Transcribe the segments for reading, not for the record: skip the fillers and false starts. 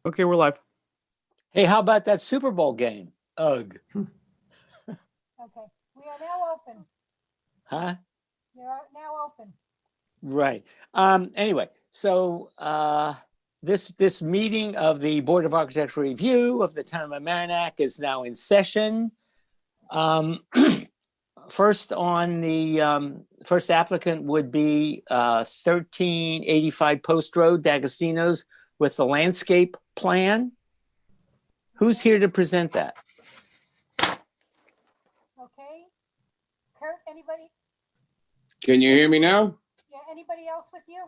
Okay, we're live. Hey, how about that Super Bowl game? Ugh. Okay, we are now open. Huh? You're now open. Right. Anyway, so this meeting of the Board of Architectural Review of the town of Mamaroneck is now in session. First on the first applicant would be 1385 Post Road, D'Agostino's, with the landscape plan. Who's here to present that? Okay. Kurt, anybody? Can you hear me now? Yeah, anybody else with you?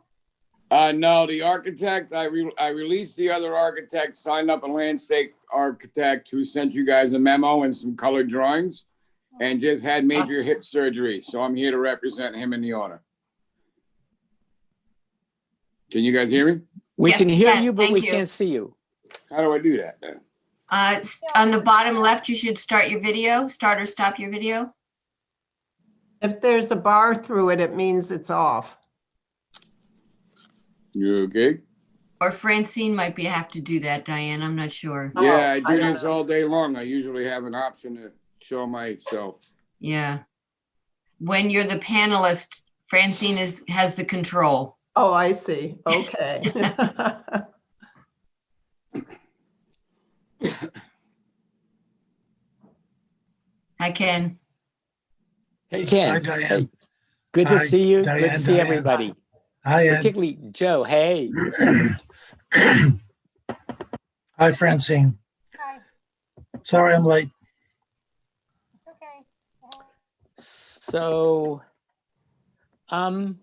No, the architect, I released the other architect, signed up a landscape architect who sent you guys a memo and some colored drawings and just had major hip surgery. So I'm here to represent him in the order. Can you guys hear me? We Yes, can we hear can. you, but Thank we you. can't see you. How do I do that then? On the bottom left, you should start your video, start or stop your video. If there's a bar through it, it means it's off. You okay? Or Francine might have to do that, Diane, I'm not sure. Oh, Yeah, I I do don't this know. all day long. I usually have an option to show myself. Yeah. When you're the panelist, Francine has the control. Oh, I see. Okay. I can. Hey, Ken. Hi, Diane. Hey, good to Hi, see you. Good to Diane, see Diane. everybody, Hi, Ed. particularly Joe. Hey. Hi, Francine. Hi, Sorry I'm late. it's okay. So,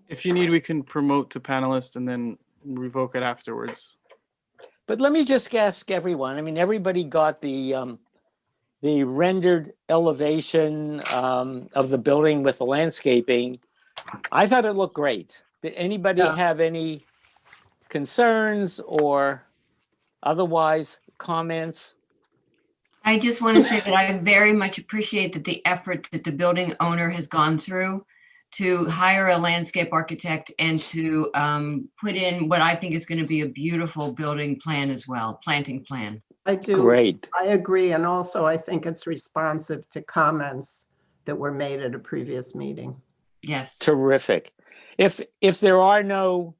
If you need, we can promote to panelist and then revoke it afterwards. but let me just ask everyone. I mean, everybody got the rendered elevation of the building with the landscaping. I thought it looked great. Did anybody Yeah. have any concerns or otherwise comments? I just want to say that I very much appreciate that the effort that the building owner has gone through to hire a landscape architect and to put in what I think is going to be a beautiful building plan as well, planting plan. I do. Great. I agree. And also I think it's responsive to comments that were made at a previous meeting. Yes. Terrific. If there are no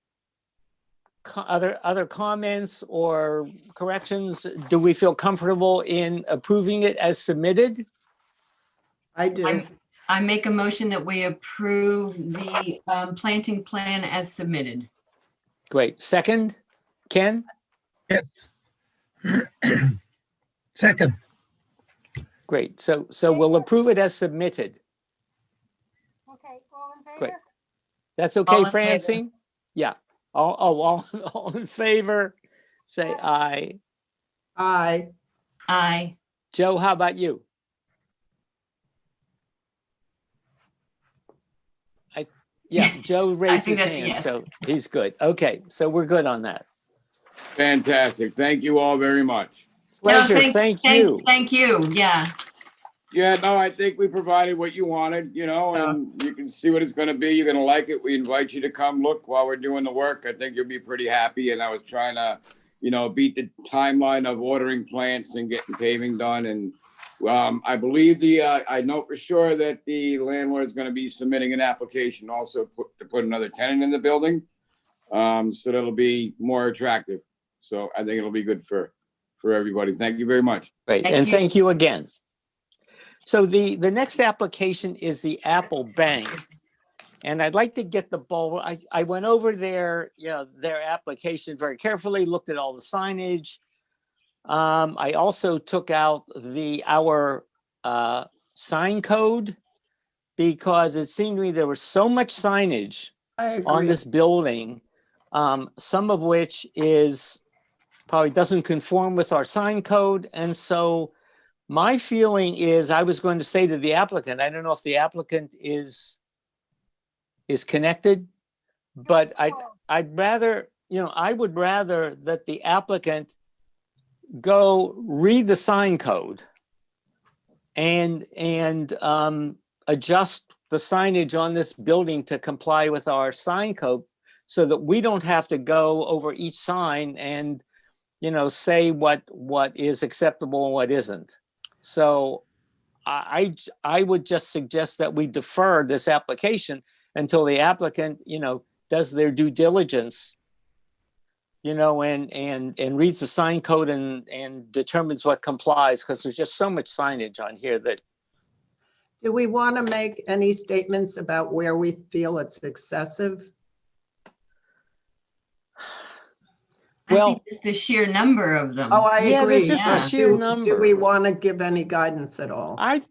other comments or corrections, do we feel comfortable in approving it as submitted? I do. I make a motion that we approve the planting plan as submitted. Great. Second, Ken? Yes. Second, Great. So we'll approve it as submitted. Okay, all in Great. favor? That's All okay, in favor. Francine? Yeah. All in favor, say aye. Aye. Aye. Joe, how about you? Yeah, Joe raised think his that's a hand, yes. so he's good. Okay, so we're good on that. Fantastic. Thank you all very much. No, Pleasure, thank you. Thank you, yeah. Yeah, no, I think we provided what you wanted, and you can see what it's gonna be. You're gonna like it. We invite you to come look while we're doing the work. I think you'll be pretty happy. And I was trying to, beat the timeline of ordering plants and getting paving done. And I believe I know for sure that the landlord's gonna be submitting an application also to put another tenant in the building. So that'll be more attractive. So I think it'll be good for everybody. Thank you very much. Great, Thank and you. thank you again. So the next application is the Apple Bank. And I'd like to get the ball. I went over their application very carefully, looked at all the signage. I also took out our sign code because it seemed to me there was so much signage I on agree. this building, some of which probably doesn't conform with our sign code. And so my feeling is I was going to say to the applicant, I don't know if the applicant is connected, but I would rather that the applicant go read the sign code and adjust the signage on this building to comply with our sign code so that we don't have to go over each sign and say what is acceptable and what isn't. So I would just suggest that we defer this application until the applicant, does their due diligence, and reads the sign code and determines what complies, because there's just so much signage on here that. Do we want to make any statements about where we feel it's excessive? I Well- think just the sheer number of them. Oh, I Yeah, agree. there's just a but sheer do number. we want to give any guidance at all? I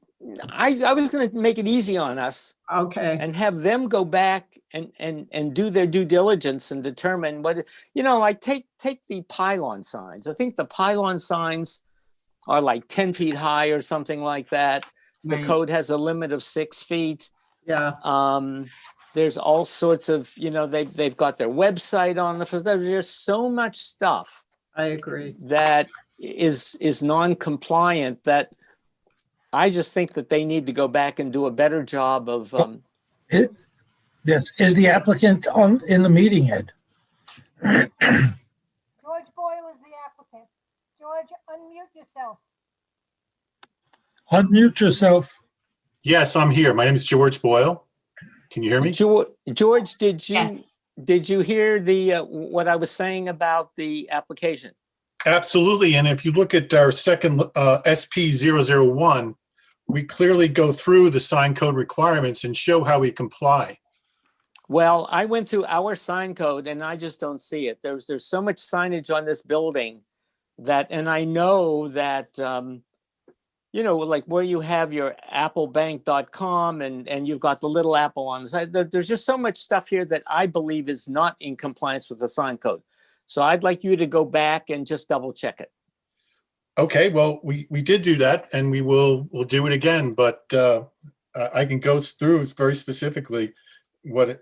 was going to make it easy on us Okay, and have them go back and do their due diligence and determine what, like take the pylon signs. I think the pylon signs are like 10 feet high or something like that. The Right. code has a limit of 6 feet. yeah, There's all sorts of, they've got their website on the first. There's just so much stuff I agree. that is non-compliant that I just think that they need to go back and do a better job of. Yes, is the applicant in the meeting, Ed? George Boyle is the applicant. George, unmute yourself. Unmute yourself. Yes, I'm here. My name is George Boyle. Can you hear me? George, did Yes. you hear the what I was saying about the application? Absolutely. And if you look at our second SP001, we clearly go through the sign code requirements and show how we comply. Well, I went through our sign code and I just don't see it. There's so much signage on this building that, and I know that, like where you have your applebank.com and you've got the little apple on the side, there's just so much stuff here that I believe is not in compliance with the sign code. So I'd like you to go back and just double check it. Okay, well, we did do that and we'll do it again, but I can go through very specifically what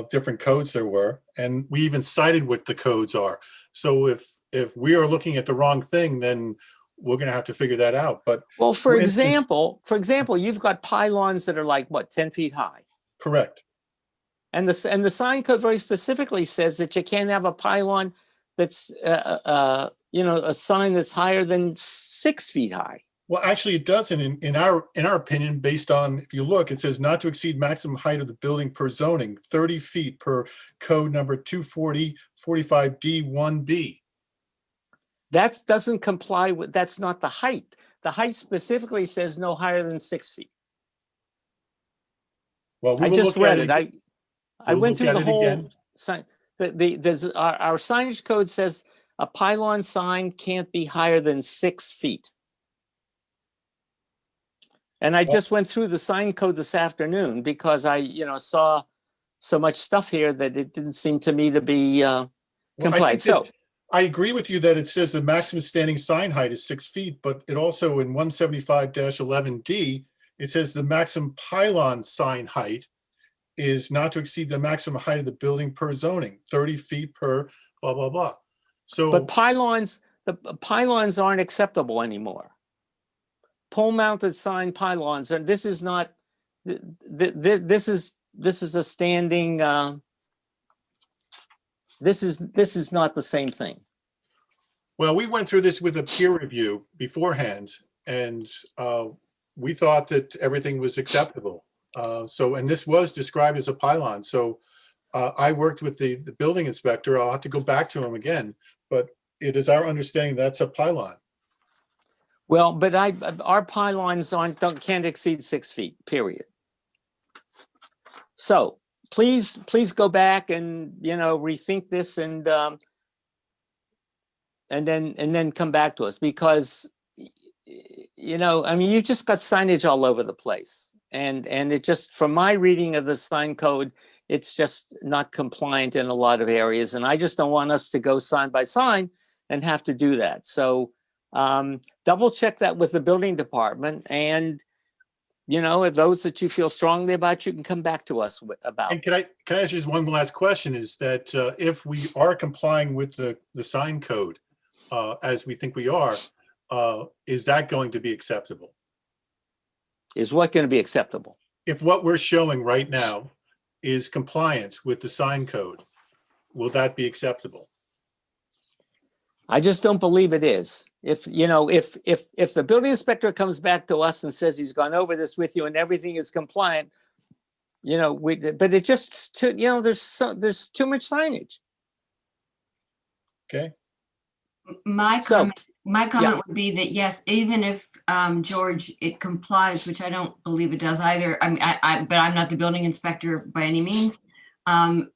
different codes there were. And we even cited what the codes are. So if we are looking at the wrong thing, then we're going to have to figure that out. But Well, for For instance- example, you've got pylons that are like what, 10 feet high. correct. And the sign code very specifically says that you can't have a pylon that's a sign that's higher than 6 feet high. Well, actually, it doesn't. In our opinion, based on, if you look, it says not to exceed maximum height of the building per zoning, 30 feet per code number 240-45D1B. That doesn't comply with, that's not the height. The height specifically says no higher than 6 feet. Well, we I will just look at read it. it. I We'll went look through at the it whole again. sign. Our signage code says a pylon sign can't be higher than 6 feet. And I just went through the sign code this afternoon because I, saw so much stuff here that it didn't seem to me to be Well, I compliant. think So, that- I agree with you that it says the maximum standing sign height is 6 feet, but it also in 175-11D, it says the maximum pylon sign height is not to exceed the maximum height of the building per zoning, 30 feet per blah, blah, blah. So, but the pylons aren't acceptable anymore. Pole mounted sign pylons, and this is not, this is a standing, this is not the same thing. well, we went through this with a peer review beforehand, and we thought that everything was acceptable. And this was described as a pylon. So I worked with the building inspector. I'll have to go back to him again, but it is our understanding that's a pylon. Well, but our pylons can't exceed 6 feet, period. So please go back and, rethink this and then come back to us because, you've just got signage all over the place. And it just, from my reading of the sign code, it's just not compliant in a lot of areas. And I just don't want us to go sign by sign and have to do that. So double check that with the building department and, those that you feel strongly about, you can come back to us about. And can I ask you just one last question is that if we are complying with the sign code as we think we are, is that going to be acceptable? Is what going to be acceptable? If what we're showing right now is compliant with the sign code, will that be acceptable? I just don't believe it is. If, you know, if the building inspector comes back to us and says he's gone over this with you and everything is compliant, you know, but it just, you know, there's too much signage. Okay, My So, comment, my comment would be that yes, even if, George, it complies, which I don't believe it does either. I mean, but I'm not the building inspector by any means.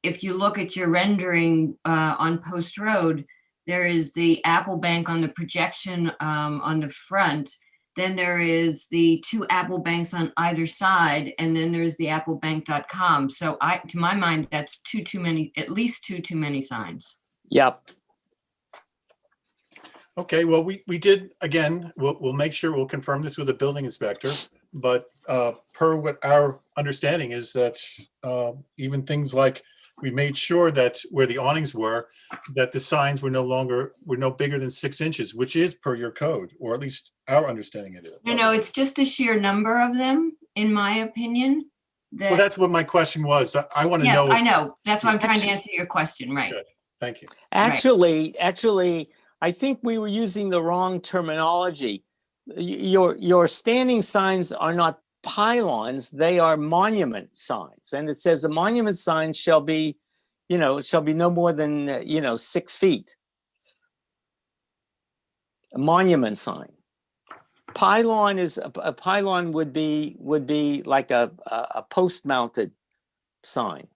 If you look at your rendering, on Post Road, there is the Apple Bank on the projection, on the front. Then there is the 2 Apple Banks on either side, and then there's the applebank.com. So to my mind, that's too many, at least two too many signs. yep. okay, well, we did, again, we'll make sure, we'll confirm this with the building inspector. But per what our understanding is that even things like, we made sure that where the awnings were, that the signs were no bigger than 6 inches, which is per your code, or at least our understanding it is. No, it's just the sheer number of them, in my opinion. Well, that's what my question was. I want to Yes, know. I know. That's why I'm trying to answer your question, right? Good. Thank you. Actually, I think we were using the wrong terminology. Your standing signs are not pylons, they are monument signs. And it says a monument sign shall be, you know, it shall be no more than, 6 feet. A monument sign. Pylon is, a pylon would be like a post mounted sign.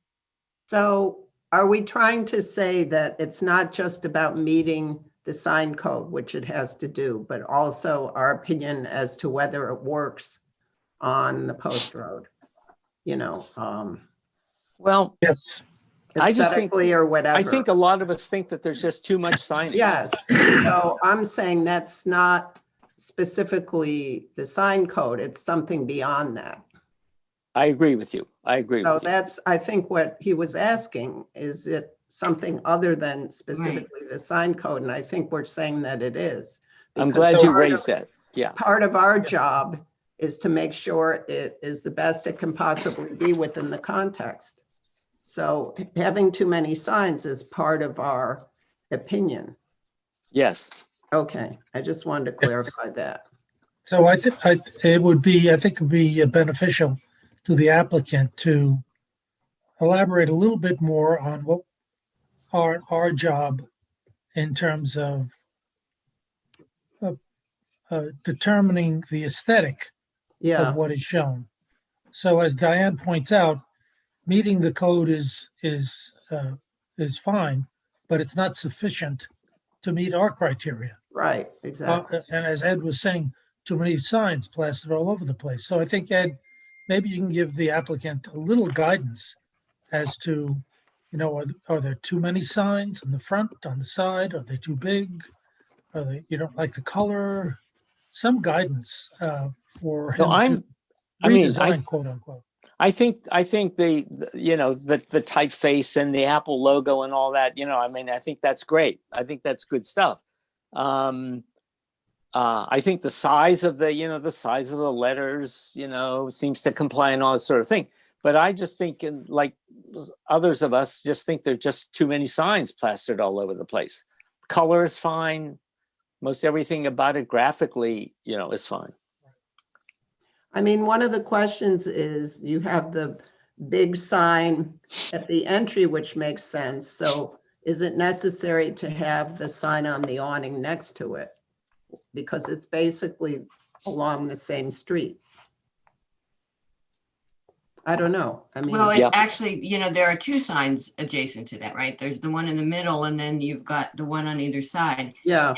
So are we trying to say that it's not just about meeting the sign code, which it has to do, but also our opinion as to whether it works on the Post Road? You know, Well, Yes. I just think- aesthetically or whatever. I think a lot of us think that there's just too much signage. Yes, so I'm saying that's not specifically the sign code, it's something beyond that. I agree with you. I agree So with you. that's, I think what he was asking, is it something other than specifically the sign code? And I think we're saying that it is. I'm because glad you part of- raised that. Yeah. Part of our job is to make sure it is the best it can possibly be within the context. So having too many signs is part of our opinion. Yes. Okay, I just wanted to clarify that. So I think it would be beneficial to the applicant to elaborate a little bit more on what our job in terms of determining the aesthetic Yeah, of what is shown. So as Diane points out, meeting the code is fine, but it's not sufficient to meet our criteria. right, exactly. And as Ed was saying, too many signs plastered all over the place. So I think, Ed, maybe you can give the applicant a little guidance as to, are there too many signs on the front, on the side? Are they too big? Are they, you don't like the color? Some guidance for him to redesign, quote unquote. I think the typeface and the Apple logo and all that, I think that's great. I think that's good stuff. I think the size of the letters, seems to comply and all that sort of thing. But I just think, like others of us, just think there's just too many signs plastered all over the place. Color is fine. Most everything about it graphically, is fine. I mean, one of the questions is, you have the big sign at the entry, which makes sense. So is it necessary to have the sign on the awning next to it? Because it's basically along the same street. I don't know. I mean, Well, Yeah. actually, there are 2 signs adjacent to that, right? There's the one in the middle, and then you've got the one on either side. yeah,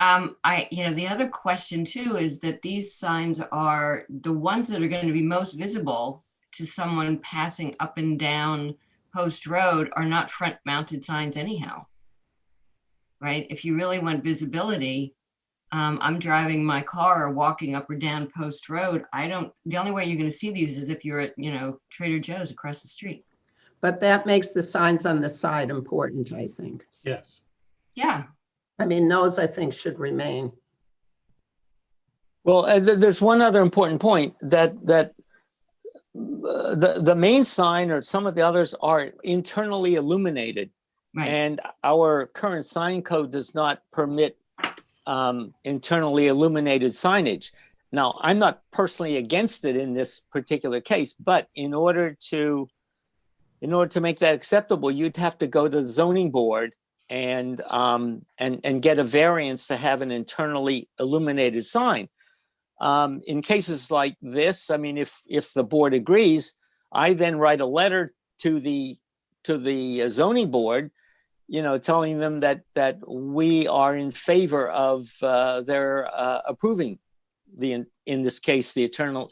The other question too is that these signs are the ones that are going to be most visible to someone passing up and down Post Road are not front mounted signs anyhow. Right? If you really want visibility, I'm driving my car or walking up or down Post Road. The only way you're going to see these is if you're at, Trader Joe's across the street. but that makes the signs on the side important, I think. Yes. Yeah. I mean, those I think should remain. Well, there's one other important point that the main sign or some of the others are internally illuminated. Right. And our current sign code does not permit internally illuminated signage. Now, I'm not personally against it in this particular case, but in order to make that acceptable, you'd have to go to the zoning board and get a variance to have an internally illuminated sign. In cases like this, I mean, if the board agrees, I then write a letter to the zoning board, telling them that we are in favor of their approving in this case, the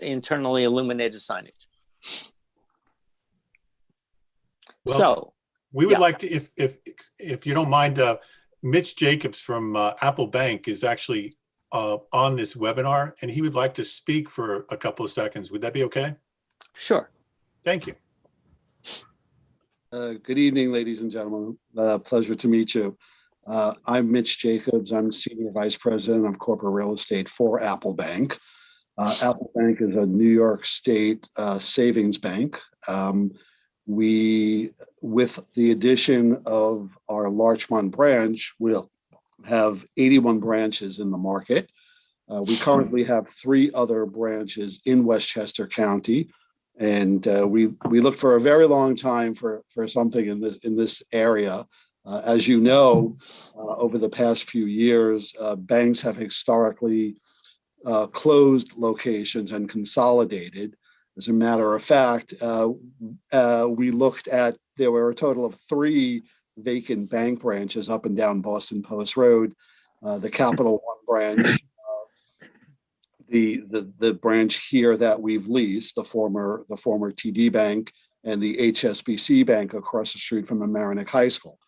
internally illuminated signage. Well, So we would yeah. like to, if you don't mind, Mitch Jacobs from Apple Bank is actually on this webinar, and he would like to speak for a couple of seconds. Would that be okay? Sure. Thank you. Good evening, ladies and gentlemen. Pleasure to meet you. I'm Mitch Jacobs. I'm Senior Vice President of Corporate Real Estate for Apple Bank. Apple Bank is a New York State savings bank. We, with the addition of our Larchmont branch, will have 81 branches in the market. We currently have 3 other branches in Westchester County. And we looked for a very long time for something in this area. As you know, over the past few years, banks have historically closed locations and consolidated. As a matter of fact, we looked at, there were a total of 3 vacant bank branches up and down Boston Post Road, the Capital One branch, the branch here that we've leased, the former TD Bank, and the HSBC Bank across the street from Mamaroneck High School.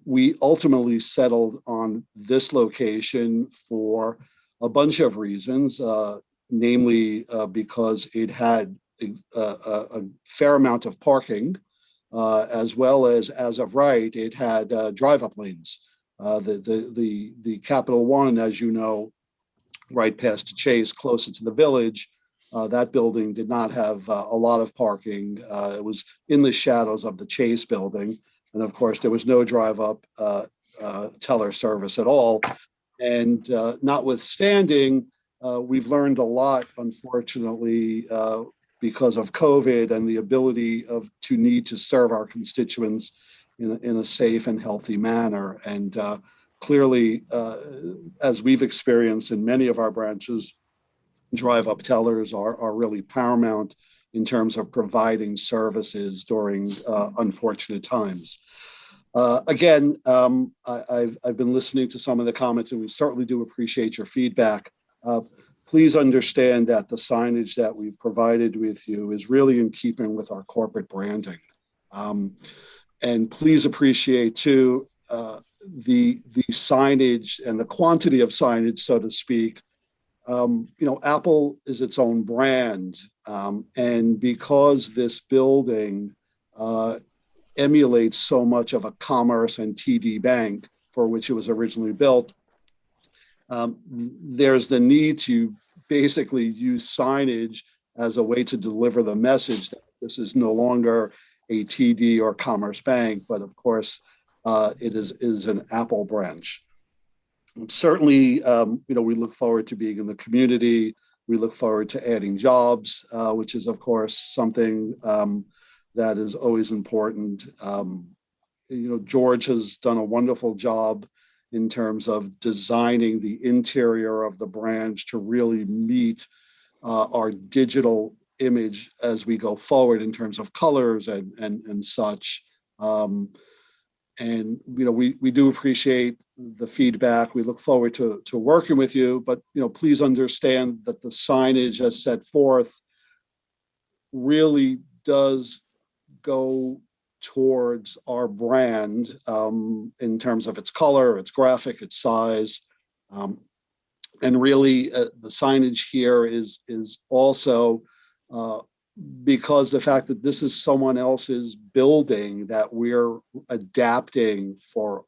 We ultimately settled on this location for a bunch of reasons, namely because it had a fair amount of parking, as well as of right, it had drive-up lanes. The Capital One, as you know, right past Chase, closer to the village, that building did not have a lot of parking. It was in the shadows of the Chase building. And of course, there was no drive-up teller service at all. And notwithstanding, we've learned a lot, unfortunately, because of COVID and the ability to need to serve our constituents in a safe and healthy manner. And clearly, as we've experienced in many of our branches, drive-up tellers are really paramount in terms of providing services during unfortunate times. Again, I've been listening to some of the comments, and we certainly do appreciate your feedback. Please understand that the signage that we've provided with you is really in keeping with our corporate branding. And please appreciate too, the signage and the quantity of signage, so to speak. Apple is its own brand. And because this building emulates so much of a Commerce and TD Bank for which it was originally built, there's the need to basically use signage as a way to deliver the message that this is no longer a TD or Commerce Bank, but of course, it is an Apple branch. Certainly, we look forward to being in the community. We look forward to adding jobs, which is, of course, something that is always important. George has done a wonderful job in terms of designing the interior of the branch to really meet our digital image as we go forward in terms of colors and such. And we do appreciate the feedback. We look forward to working with you, but please understand that the signage as set forth really does go towards our brand in terms of its color, its graphic, its size. And really the signage here is also because the fact that this is someone else's building that we're adapting for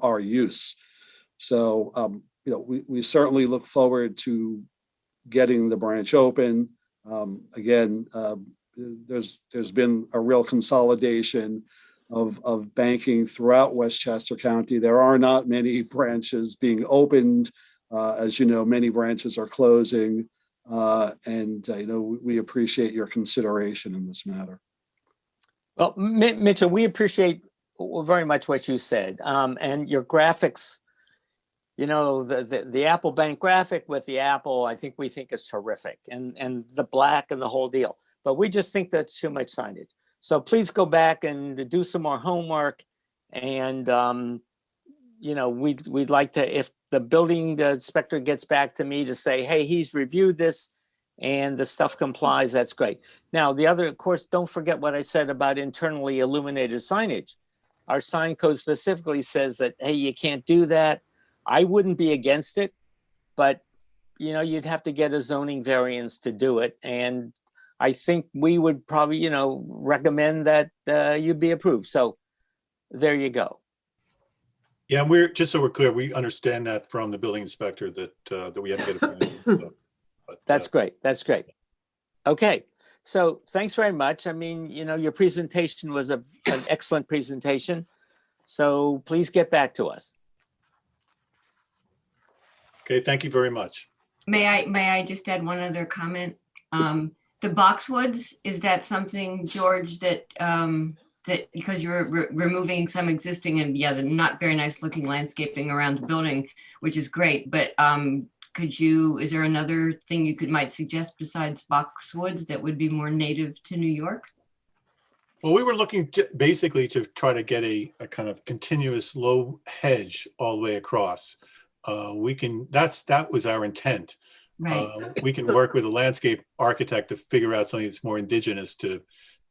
our use. So, we certainly look forward to getting the branch open. Again, there's been a real consolidation. of banking throughout Westchester County. There are not many branches being opened. As you know, many branches are closing. And we appreciate your consideration in this matter. Well, Mitchell, we appreciate very much what you said, and your graphics. The Apple Bank graphic with the apple, I think we think is terrific, and the black and the whole deal. But we just think that's too much signage. So please go back and do some more homework. And we'd like to, if the building inspector gets back to me to say, hey, he's reviewed this and the stuff complies, that's great. Now, the other, of course, don't forget what I said about internally illuminated signage. Our sign code specifically says that, hey, you can't do that. I wouldn't be against it, but you'd have to get a zoning variance to do it. And I think we would probably, recommend that you be approved. So there you go. Yeah, and we're, just so we're clear, we understand that from the building inspector that we have to get a. That's great. That's great. Okay. So thanks very much. I mean, your presentation was an excellent presentation. So please get back to us. Okay, thank you very much. May I just add one other comment? The boxwoods, is that something, George, that because you're removing some existing and the not very nice looking landscaping around the building, which is great, but is there another thing you might suggest besides boxwoods that would be more native to New York? Well, we were looking basically to try to get a kind of continuous low hedge all the way across. That was our intent. Right. We can work with a landscape architect to figure out something that's more indigenous to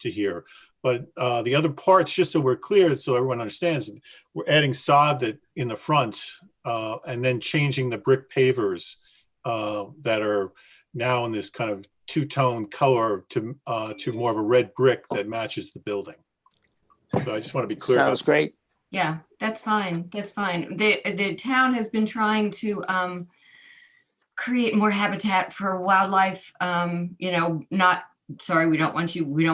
here. But the other parts, just so we're clear, so everyone understands, we're adding sod in the front and then changing the brick pavers that are now in this kind of two-tone color to more of a red brick that matches the building. So I just want to be clear. Sounds great. Yeah, that's fine. That's fine. The town has been trying to create more habitat for wildlife. We don't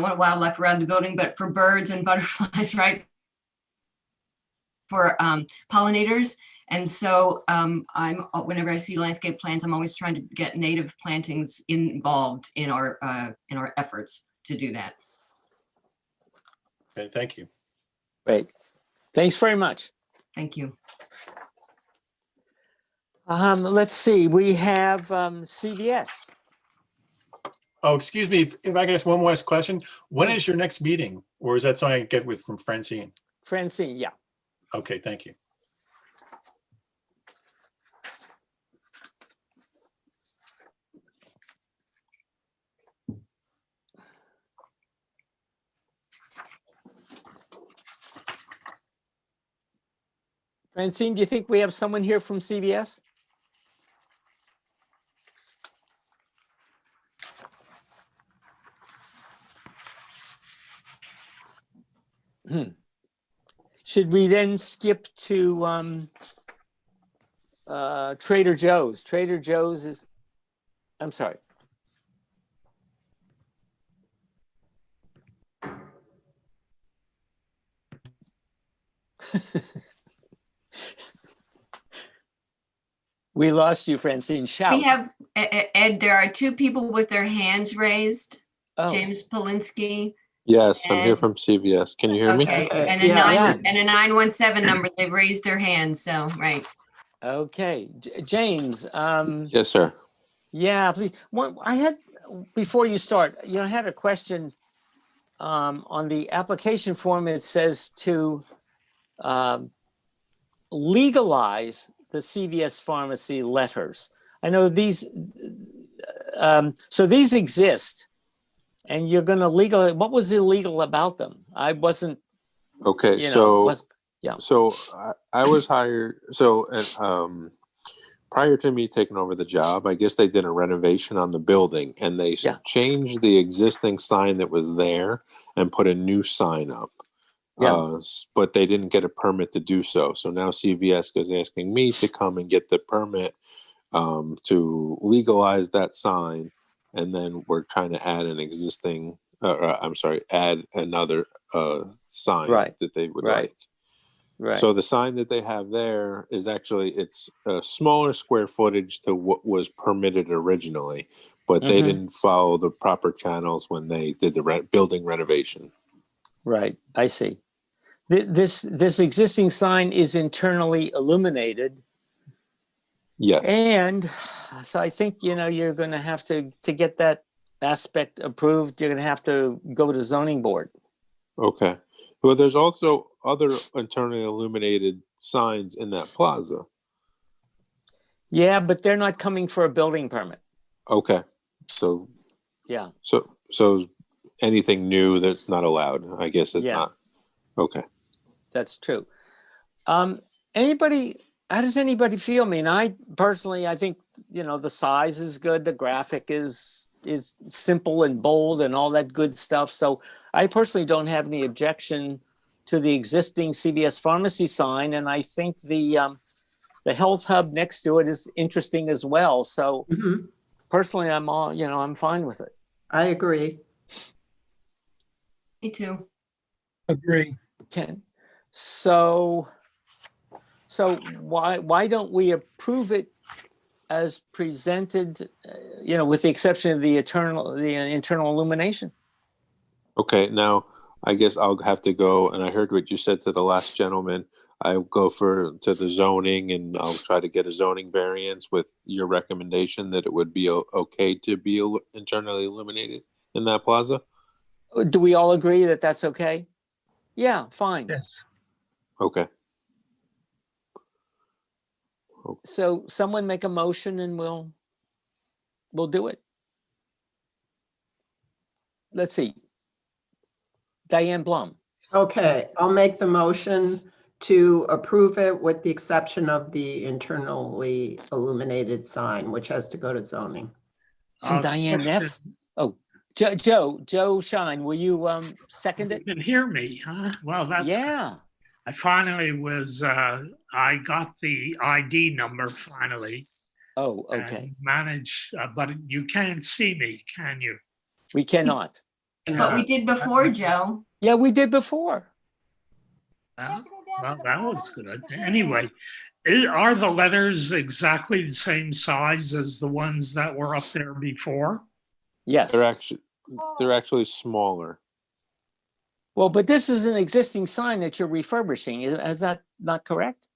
want wildlife around the building, but for birds and butterflies, right? For pollinators. And so whenever I see landscape plans, I'm always trying to get native plantings involved in our efforts to do that. Okay, thank you. Great. Thanks very much. Thank you. Let's see, we have CVS. Oh, excuse me, if I can ask one last question. When is your next meeting? Or is that something I can get from Francine? Francine, yeah. Okay, thank you. Francine, do you think we have someone here from CVS? Should we then skip to Trader Joe's? Trader Joe's is, I'm sorry. We lost you, Francine. Shout. We have, Ed, there are two people with their hands raised. Oh. James Polinsky. Yes, I'm here And- from CVS. Can you hear me? Okay, and Yeah. a 917 number, they've raised their hand, so, right. Okay, James. Yes, sir. Yeah, please. I had, before you start, I had a question. On the application form, it says to legalize the CVS pharmacy letters. I know these, so these exist, and you're going to legalize. What was illegal about them? I wasn't. Okay, yeah. So I was hired. So prior to me taking over the job, I guess they did a renovation on the building, and they changed the existing sign that was there and put a new sign up. Yeah. But they didn't get a permit to do so. So now CVS is asking me to come and get the permit to legalize that sign. And then we're trying to add an existing, add another sign Right. that they would Right. like. Right. So the sign that they have there is actually, it's a smaller square footage to what was permitted originally, but they Mhm. didn't follow the proper channels when they did the building renovation. Right. I see. This existing sign is internally illuminated. Yes. And so I think, you're going to have to get that aspect approved. You're going to have to go to zoning board. Okay. Well, there's also other internally illuminated signs in that plaza. Yeah, but they're not coming for a building permit. Okay. So, Yeah. so anything new that's not allowed, I guess it's Yeah. not. Okay. That's true. How does anybody feel? I mean, I personally, I think, the size is good. The graphic is simple and bold and all that good stuff. So I personally don't have any objection to the existing CVS pharmacy sign. And I think the health hub next to it is interesting as well. So Mhm. personally, I'm fine with it. I agree. Me too. Agree. Ken. So why don't we approve it as presented, with the exception of the internal illumination? Okay. Now, I guess I'll have to go, and I heard what you said to the last gentleman. I'll go to the zoning, and I'll try to get a zoning variance with your recommendation that it would be okay to be internally illuminated in that plaza. Do we all agree that that's okay? Yeah, fine. Yes. Okay. So someone make a motion and we'll do it. Let's see. Diane Blum. Okay, I'll make the motion to approve it with the exception of the internally illuminated sign, which has to go to zoning. And Diane Neff. Oh, Joe Shine, will you second it? You can hear me, huh? Well, that's, Yeah. I finally was, I got the ID number finally. Oh, okay. And managed, but you can't see me, can you? We cannot. But we did before, Joe. Yeah, we did before. Well, that was good. Anyway, are the letters exactly the same size as the ones that were up there before? Yes. They're actually smaller. Well, but this is an existing sign that you're refurbishing. Is that not correct?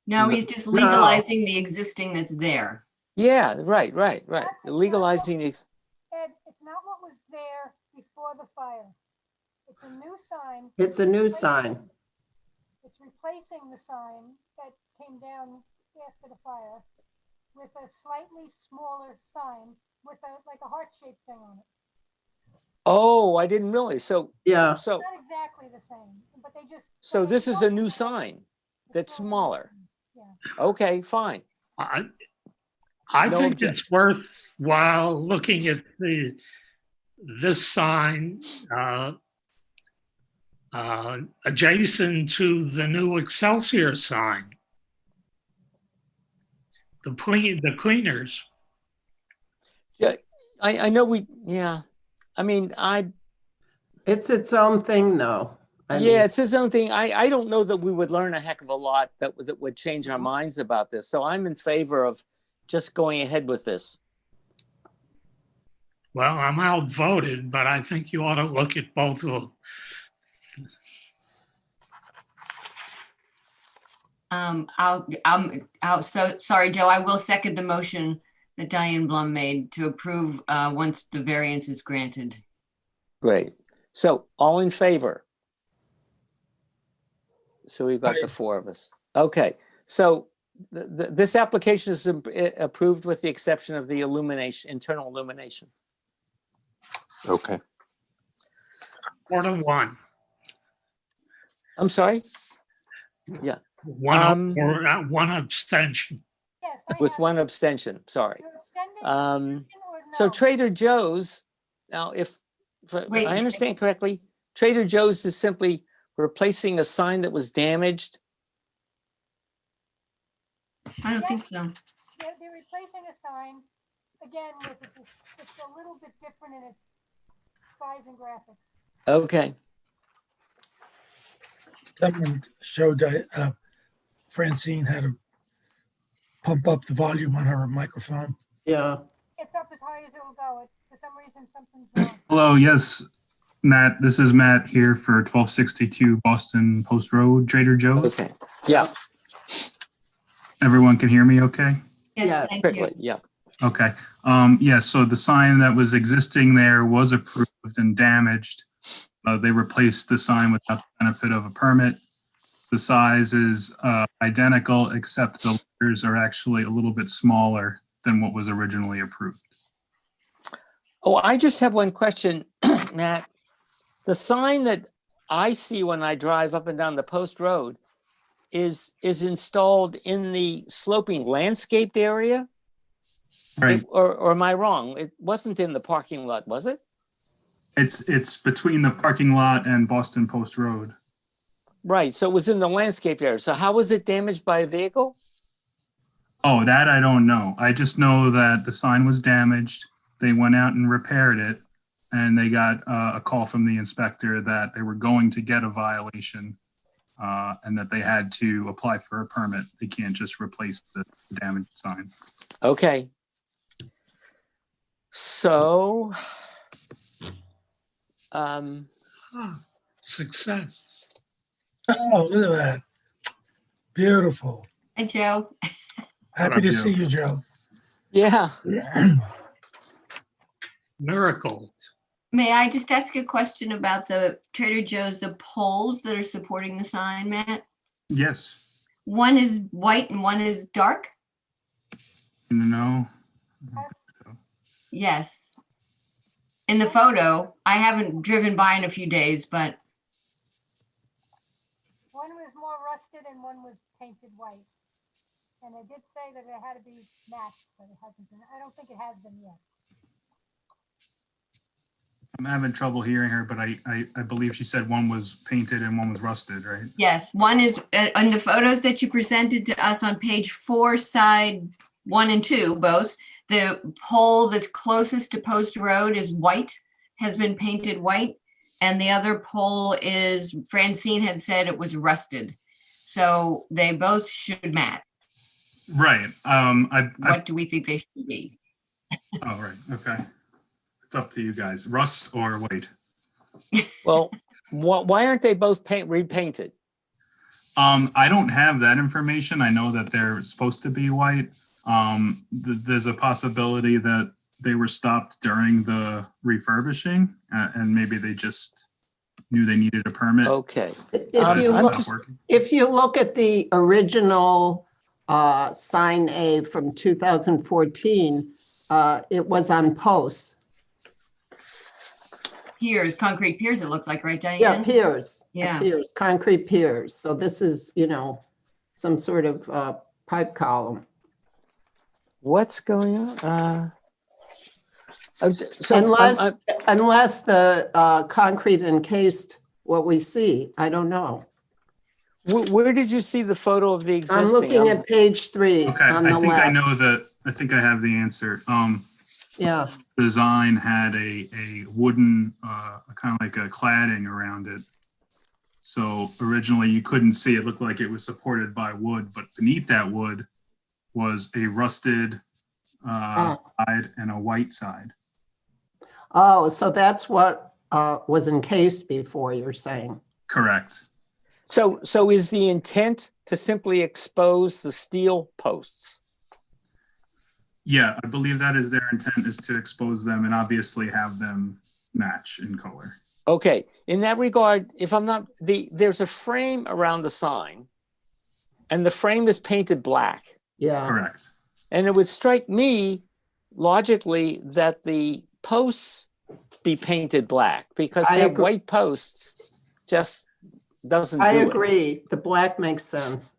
No, he's just legalizing the existing that's there. Yeah, right. Legalizing the. Ed, it's not what was there before the fire. It's a new sign. It's a new sign. It's replacing the sign that came down after the fire with a slightly smaller sign with like a heart-shaped thing on it. Oh, I didn't realize. So Yeah. It's not exactly the same, but they just. So this is a new sign that's smaller. Yeah. Okay, fine. I No think objection. it's worthwhile looking at this sign adjacent to the new Excelsior sign. The cleaners. Yeah, I know I mean, It's its own thing though. I mean, it's his own thing. I don't know that we would learn a heck of a lot that would change our minds about this. So I'm in favor of just going ahead with this. Well, I'm outvoted, but I think you ought to look at both of them. So sorry, Joe, I will second the motion that Diane Blum made to approve once the variance is granted. Great. So all in favor? So we've got the four of us. Okay. So this application is approved with the exception of the internal illumination. Okay. 4-1. I'm sorry? Yeah. One abstention. Yes. With one abstention, sorry. You're extending or So no? Trader Joe's, now if Wait. I understand correctly, Trader Joe's is simply replacing a sign that was damaged. I don't think so. They're replacing a sign, again, it's a little bit different in its size and graphics. Okay. Someone showed Francine how to pump up the volume on her microphone. Yeah. It's up as high as it'll go. For some reason, something's wrong. Hello, yes, Matt. This is Matt here for 1262 Boston Post Road, Trader Joe's. Okay. Yeah. Everyone can hear me okay? Yes, Yeah, thank Perfectly. you. Yeah. Okay. Yeah, so the sign that was existing there was approved and damaged. They replaced the sign without the benefit of a permit. The size is identical, except the letters are actually a little bit smaller than what was originally approved. Oh, I just have one question, Matt. The sign that I see when I drive up and down the post road is installed in the sloping landscaped area? Right. Or am I wrong? It wasn't in the parking lot, was it? It's between the parking lot and Boston Post Road. Right, so it was in the landscape area. So how was it damaged by a vehicle? Oh, that I don't know. I just know that the sign was damaged. They went out and repaired it, and they got a call from the inspector that they were going to get a violation and that they had to apply for a permit. They can't just replace the damaged sign. Okay. So, Success. Oh, look at that. Beautiful. Hi, Joe. Happy to Joe? see you, Joe. yeah. Miracles. May I just ask a question about the Trader Joe's, the poles that are supporting the sign, Matt? Yes. One is white and one is dark? No. Yes. Yes. In the photo, I haven't driven by in a few days, but One was more rusted and one was painted white. And they did say that it had to be matched, but it hasn't been. I don't think it has been yet. I'm having trouble hearing her, but I believe she said one was painted and one was rusted, right? yes, one is on the photos that you presented to us on page 4, side 1 and 2, both. The pole that's closest to Post Road is white, has been painted white. And the other pole is, Francine had said it was rusted. So they both should match. Right. What do we think they should be? Oh, right. Okay. It's up to you guys. Rust or white? Well, why aren't they both repainted? I don't have that information. I know that they're supposed to be white. There's a possibility that they were stopped during the refurbishing and maybe they just knew they needed a permit. Okay. If you look at the original sign A from 2014, it was on posts. Piers, concrete piers, it looks like, right, Diane? Yeah, piers. Yeah. Piers, concrete piers. So this is, some sort of pipe column. What's going on? So Unless the concrete encased what we see, I don't know. Where did you see the photo of the existing? I'm looking at page 3 Okay. on the I think left. I know that. I think I have the answer. Yeah, Design had a wooden, kind of like a cladding around it. So originally you couldn't see, it looked like it was supported by wood, but beneath that wood was a rusted side and a white side. oh, so that's what was encased before, you're saying? Correct. So is the intent to simply expose the steel posts? Yeah, I believe that is their intent, is to expose them and obviously have them match in color. Okay, in that regard, if I'm not, there's a frame around the sign and the frame is painted black. Yeah. Correct. And it would strike me logically that the posts be painted black because I they have agree. white posts, just doesn't I do it. agree. The black makes sense.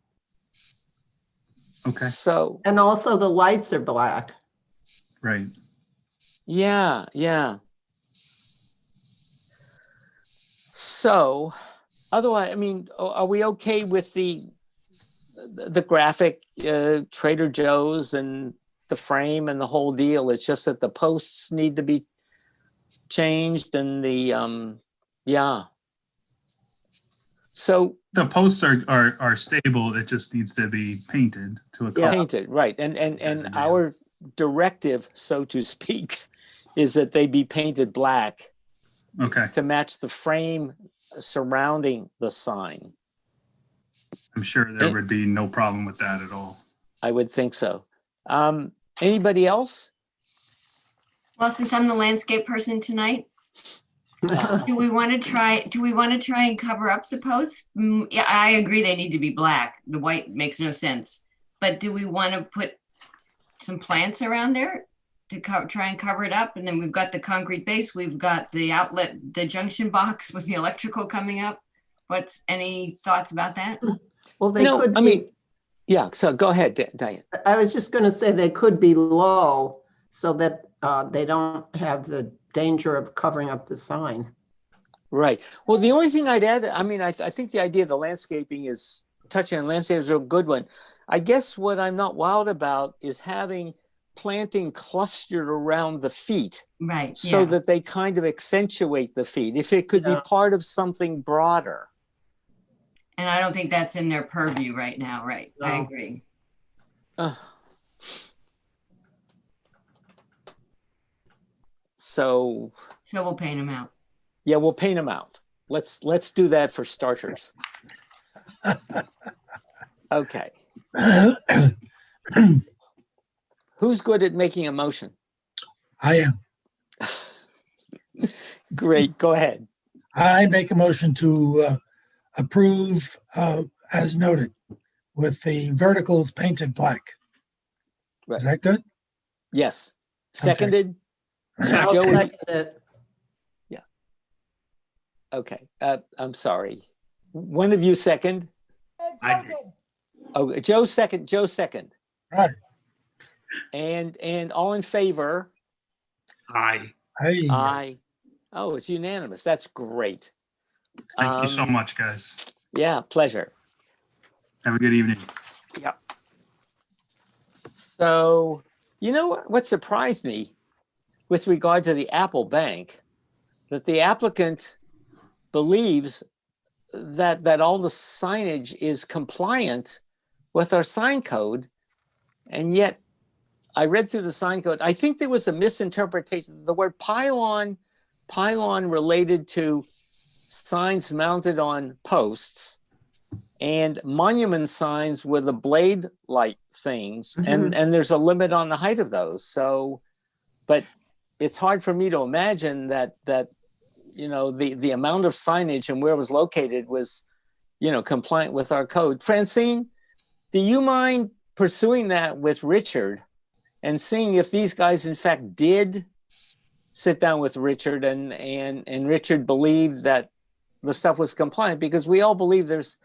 Okay. So, And also the lights are black. Right. yeah. So, otherwise, I mean, are we okay with the graphic Trader Joe's and the frame and the whole deal? It's just that the posts need to be changed and the, yeah. So The posts are stable. It just needs to be painted to a color. Painted, right. And Designated. our directive, so to speak, is that they be painted black Okay, to match the frame surrounding the sign. I'm sure there would be no problem with that at all. I would think so. Anybody else? Well, since I'm the landscape person tonight, do we want to try and cover up the posts? Yeah, I agree they need to be black. The white makes no sense. But do we want to put some plants around there to try and cover it up? And then we've got the concrete base, we've got the outlet, the junction box with the electrical coming up. What's any thoughts about that? Well, they could I be, mean, yeah, so go ahead, Diane. I was just going to say they could be low so that they don't have the danger of covering up the sign. Right. Well, the only thing I'd add, I mean, I think the idea of the landscaping is, touching on landscape is a good one. I guess what I'm not wild about is having planting clustered around the feet. Right. So yeah. that they kind of accentuate the feet. If it could be part of something broader. And I don't think that's in their purview right now, right? No. I agree. So we'll paint them out. Yeah, we'll paint them out. Let's do that for starters. Okay. Who's good at making a motion? I am. Great, go ahead. I make a motion to approve as noted with the verticals painted black. Right. Is that good? Yes. Seconded? I'll Joey? second it. Yeah. Okay, I'm sorry. One of you second? Joe did. Oh, Joe second. Right. And all in favor? Aye. Hey. Aye. Oh, it's unanimous. That's great. Thank you so much, guys. Yeah, pleasure. Have a good evening. Yeah. So, you know what surprised me with regard to the Apple Bank, that the applicant believes that all the signage is compliant with our sign code, and yet I read through the sign code. I think there was a misinterpretation. The word pylon related to signs mounted on posts, and monument signs with the blade light things, and there's a limit on the height of those. So, but it's hard for me to imagine that you know the amount of signage and where it was located was, you know, compliant with our code. Francine, do you mind pursuing that with Richard and seeing if these guys in fact did sit down with Richard and Richard believed that the stuff was compliant? Because we all believe there's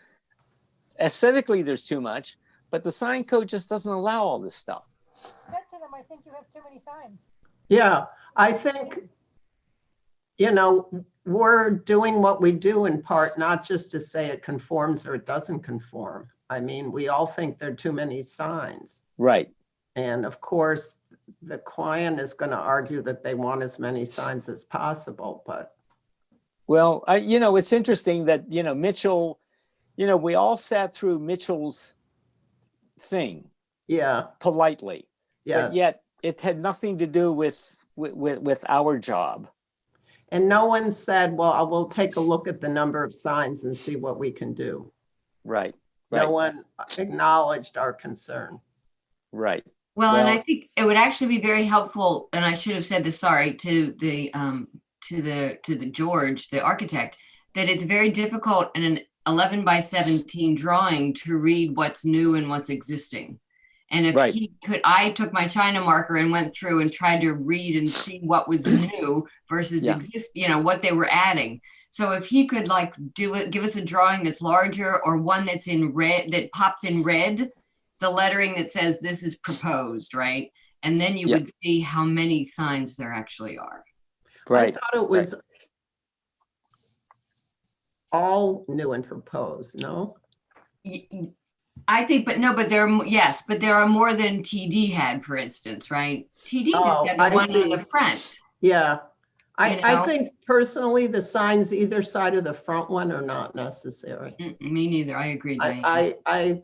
aesthetically there's too much, but the sign code just doesn't allow all this stuff. Said to them, I think you have too many signs. Yeah, I think, you know, we're doing what we do in part, not just to say it conforms or it doesn't conform. I mean, we all think there are too many signs. Right. And of course, the client is going to argue that they want as many signs as possible, but. Well, you know, it's interesting that, you know, Mitchell, you know, we all sat through Mitchell's thing. Yeah. Politely. Yes. But yet it had nothing to do with our job. And no one said, well, I will take a look at the number of signs and see what we can do. Right. No one acknowledged our concern. Right. Well, and I think it would actually be very helpful, and I should have said this, sorry, to the George, the architect, that it's very difficult in an 11 by 17 drawing to read what's new and what's existing. And if he could, I took my China marker and went through and tried to read and see what was new versus you know, what they were adding. So if he could like do it, give us a drawing that's larger or one that's in red, that pops in red, the lettering that says this is proposed, right? And then you would see how many signs there actually are. Right. I thought it was all new and proposed, no? I think, but no, but there are, yes, but there are more than TD had, for instance, right? TD just had the one on the front. Yeah. I, You I know? think personally, the signs either side of the front one are not necessary. Me neither. I agree, Diane.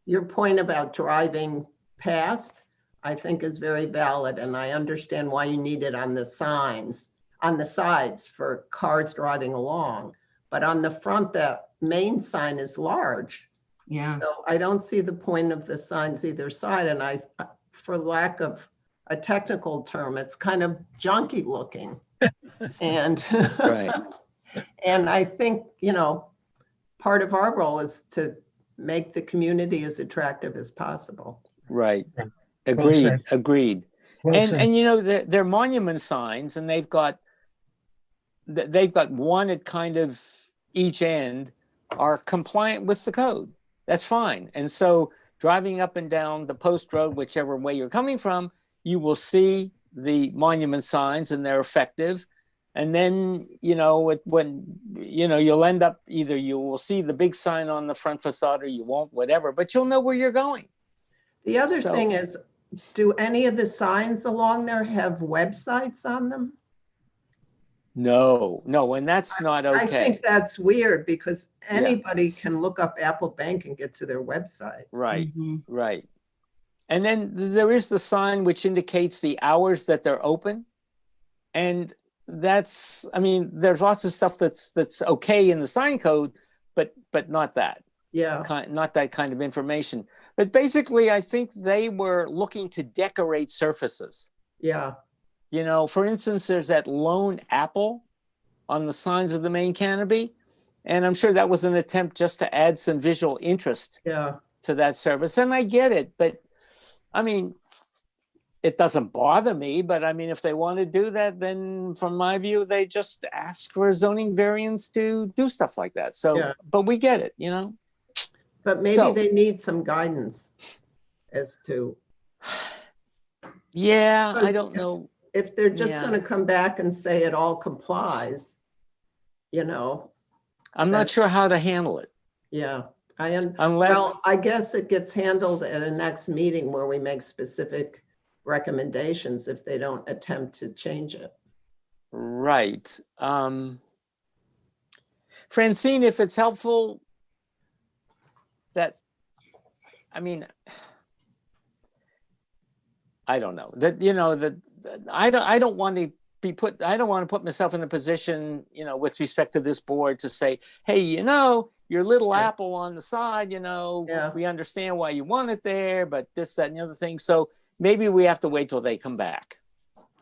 Your point about driving past, I think is very valid, and I understand why you need it on the signs, on the sides for cars driving along. But on the front, that main sign is large. Yeah. So I don't see the point of the signs either side, and for lack of a technical term, it's kind of junky looking. And, Right. and I think, part of our role is to make the community as attractive as possible. Right. Well Agreed. said. Agreed. Well said. And they're monument signs, and they've got one at kind of each end are compliant with the code. That's fine. And so driving up and down the post road, whichever way you're coming from, you will see the monument signs and they're effective. And then, you'll end up either you will see the big sign on the front facade or you won't, whatever, but you'll know where you're going. The other thing is, do any of the signs along there have websites on them? No, and that's not okay. I think that's weird because anybody can look up Apple Bank and get to their website. Right, right. And then there is the sign which indicates the hours that they're open. And there's lots of stuff that's okay in the sign code, but not that. Yeah. Not that kind of information. But basically, I think they were looking to decorate surfaces. Yeah. For instance, there's that lone apple on the signs of the main canopy. And I'm sure that was an attempt just to add some visual interest to that service. And I get it, but it doesn't bother me. But if they want to do that, then from my view, they just ask for a zoning variance to do stuff like that. So, but we get it, But maybe they need some guidance as to. Yeah, I don't know. If they're just going to come back and say it all complies, I'm not sure how to handle it. Yeah. Unless, well, I guess it gets handled at a next meeting where we make specific recommendations if they don't attempt to change it. Right. Francine, if it's helpful, I don't know I don't want to put myself in a position, with respect to this board to say, hey, your little apple on the side, we understand why you want it there, but this, that, and the other thing. So maybe we have to wait till they come back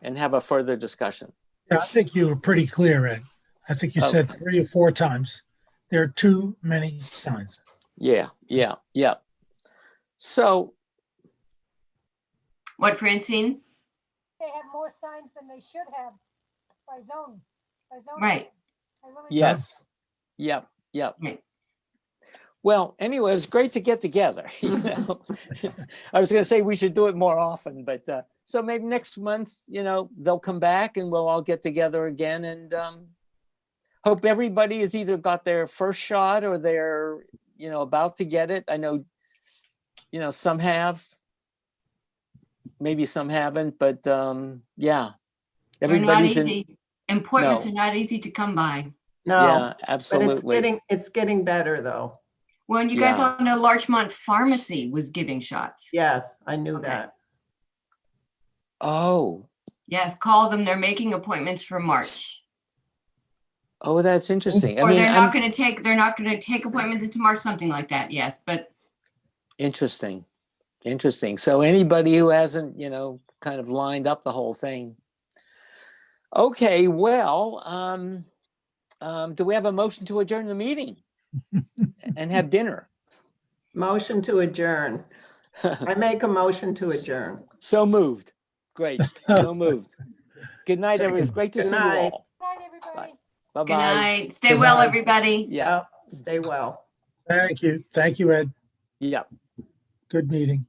and have a further discussion. Yeah, I think you were pretty clear, Ed. I think you said 3 or 4 times. There are too many signs. Yeah. So. What, Francine? They have more signs than they should have by zone. Right. Yes. Yep. Right. Well, anyway, it was great to get together. I was going to say we should do it more often, but so maybe next month, they'll come back and we'll all get together again, and hope everybody has either got their first shot or they're, about to get it. I know, some have, maybe some haven't, but yeah, everybody's appointments are not easy to come by. No, yeah, absolutely. But it's getting better though. Well, you guys all know Larchmont Pharmacy was giving shots. Yes, I knew that. Oh. Yes, call them. They're making appointments for March. Oh, that's interesting. Or they're not going to take appointments into March, something like that. Yes, but. Interesting. So anybody who hasn't, kind of lined up the whole thing. Okay, well, do we have a motion to adjourn the meeting and have dinner? Motion to adjourn. I make a motion to adjourn. So moved. Great. So moved. Good night, everyone. Great to see you all. Good night, everybody. Bye-bye. Good night. Stay well, everybody. Yeah. Stay well. Thank you. Thank you, Ed. Yeah. Good meeting.